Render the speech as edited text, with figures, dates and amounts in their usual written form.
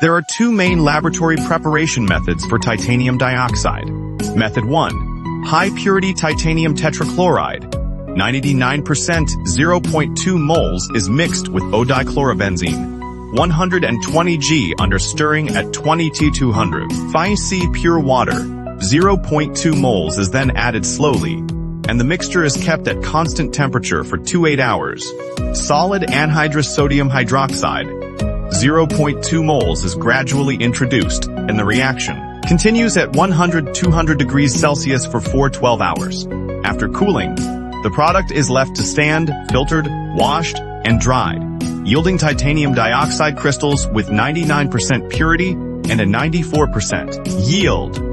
There are two main laboratory preparation methods for titanium dioxide. Method 1. High-purity titanium tetrachloride. 99% 0.2 moles is mixed with O-dichlorobenzene. 120 G under stirring at 20 T200. 5C pure water. 0.2 moles is then added slowly, and the mixture is kept at constant temperature for 8 hours. Solid anhydrous sodium hydroxide. 0.2 moles is gradually introduced, and the reaction continues at 100-200 degrees Celsius for 12 hours. After cooling, the product is left to stand, filtered, washed, and dried, yielding titanium dioxide crystals with 99% purity and a 94% yield.